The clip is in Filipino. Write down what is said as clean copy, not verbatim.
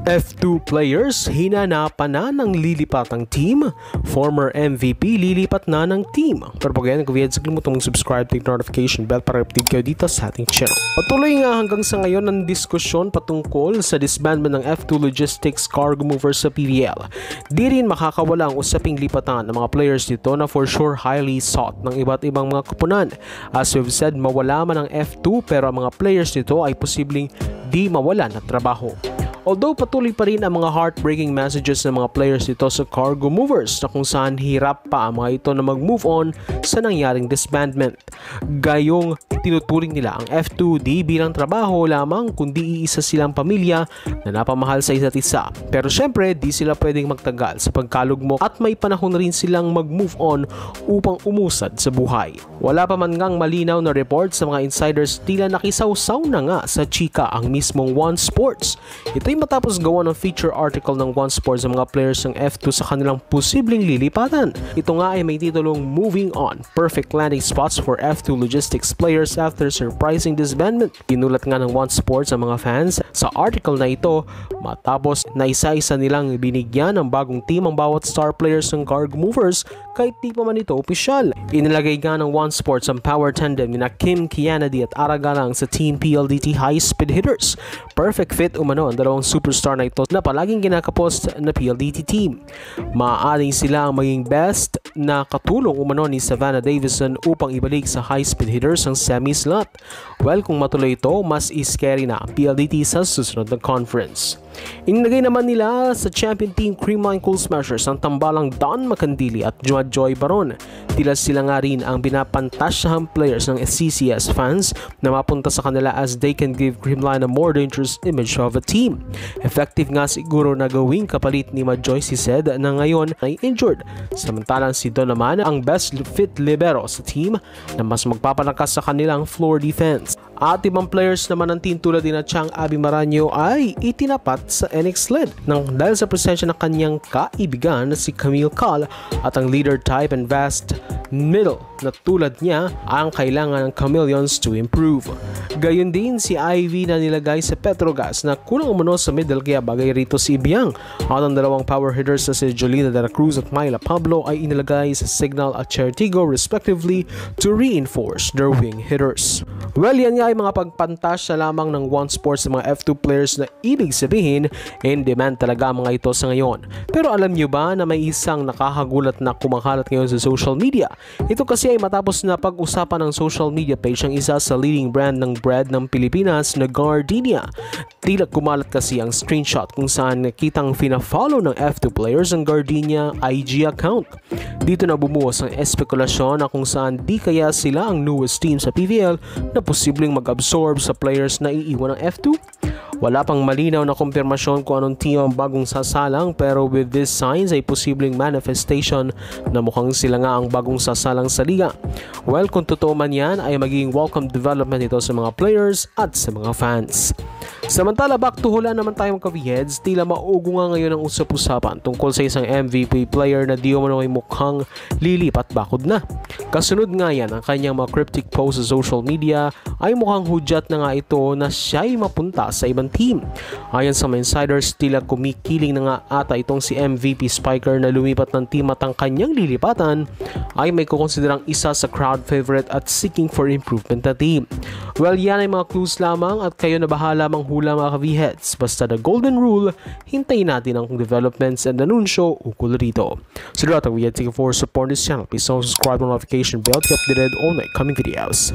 F2 players hinanapan na ng lilipatang team. Former MVP lilipat na ng team. Pero pag yan, kung kalimutan mong subscribe, click notification bell para update kayo dito sa ating channel. Patuloy nga hanggang sa ngayon ang diskusyon patungkol sa disbandment ng F2 Logistics Cargo Movers sa PVL. Di rin makakawala ang usaping lipatan ng mga players dito na for sure highly sought ng iba't ibang mga koponan. As we've said, mawala man ang F2 pero ang mga players dito ay posibleng di mawala na trabaho. Although patuloy pa rin ang mga heartbreaking messages ng mga players dito sa Cargo Movers na kung saan hirap pa ang mga ito na mag-move on sa nangyaring disbandment. Gayong tinuturing nila ang F2 di bilang trabaho lamang kundi iisa silang pamilya na napamahal sa isa't isa. Pero syempre di sila pwedeng magtagal sa pagkalugmok at may panahon rin silang mag-move on upang umusad sa buhay. Wala pa man ngang malinaw na report sa mga insiders, tila nakisawsaw na nga sa chika ang mismong One Sports. Ito matapos gawa ng feature article ng One Sports sa mga players ng F2 sa kanilang posibleng lilipatan. Ito nga ay may titulong Moving On, Perfect Landing Spots for F2 Logistics Players After Surprising Disbandment. Ginulat nga ng One Sports sa mga fans sa article na ito matapos na isa-isa nilang binigyan ng bagong team ang bawat star players ng Cargo Movers kahit di pa man ito opisyal. Inilagay nga ng One Sports ang power tandem ni Kim Kianadi at Aragalang sa Team PLDT High Speed Hitters. Perfect fit umano ang dalawang superstar na ito na palaging kinakapost na PLDT team. Maaaring sila ang maging best na katulong umano ni Savannah Davison upang ibalik sa High Speed Hitters ang semi-slot. Well, kung matuloy ito, mas scary na PLDT sa susunod na conference. Inilagay naman nila sa champion team Creamline Cool Smashers ang tambalang Don Macandili at Joy Baron. Tila sila nga rin ang binapantasyahang players ng SCCS fans na mapunta sa kanila as they can give Creamline a more dangerous image of a team. Effective nga siguro na gawing kapalit ni Joy si Zed na ngayon ay injured. Samantalang si Don naman ang best fit libero sa team na mas magpapalakas sa kanilang floor defense. At ibang players naman ng team tulad din na Chang Abi Maranyo ay itinapat sa NX LED dahil sa presensya ng kanyang kaibigan na si Camille Cal at ang leader type and vast middle na tulad niya ang kailangan ng Chameleons to improve. Gayon din si Ivy na nilagay sa Petrogas na kulang umano sa middle kaya bagay rito si Ibiang. At ang dalawang power hitters na si Jolina de la Cruz at Myla Pablo ay inilagay sa Signal at Chertigo respectively to reinforce their wing hitters. Well, yan nga ay mga pagpantasya lamang ng One Sports sa mga F2 players na ibig sabihin in demand talaga mga ito sa ngayon. Pero alam nyo ba na may isang nakakagulat na kumakalat ngayon sa social media? Ito kasi ay matapos na pag-usapan ng social media page ng isa sa leading brand ng bread ng Pilipinas na Gardenia. Tila kumalat kasi ang screenshot kung saan nakitang fina-follow ng F2 players ang Gardenia IG account. Dito na bumuhos ang espekulasyon na kung saan di kaya sila ang newest team sa PVL na posibleng mag-absorb sa players na iiwan ng F2. Wala pang malinaw na kumpirmasyon kung anong team ang bagong sasalang pero with these signs ay posibleng manifestation na mukhang sila nga ang bagong sasalang sa liga. Well, kung totoo man yan ay magiging welcome development ito sa mga players at sa mga fans. Samantala, back to hula naman tayo mga ka-V-Heads, tila maugo nga ngayon ang usap-usapan tungkol sa isang MVP player na di umano ay mukhang lilipat bakod na. Kasunod nga yan ang kanyang mga cryptic post sa social media ay mukhang hudyat na nga ito na siya'y mapunta sa ibang team. Ayon sa mga insiders, tila kumikiling na nga ata itong si MVP Spiker na lumipat ng team at ang kanyang lilipatan ay may kukonsiderang isa sa crowd favorite at seeking for improvement na team. Well, yan ay mga clues lamang at kayo na bahala manghula mga ka-V-Heads. Basta the golden rule, hintayin natin ang developments and anunsyo ukol rito. So, lahat ng V-Heads, thank you for supporting this channel. Please subscribe and notification bell to get updated on my coming videos.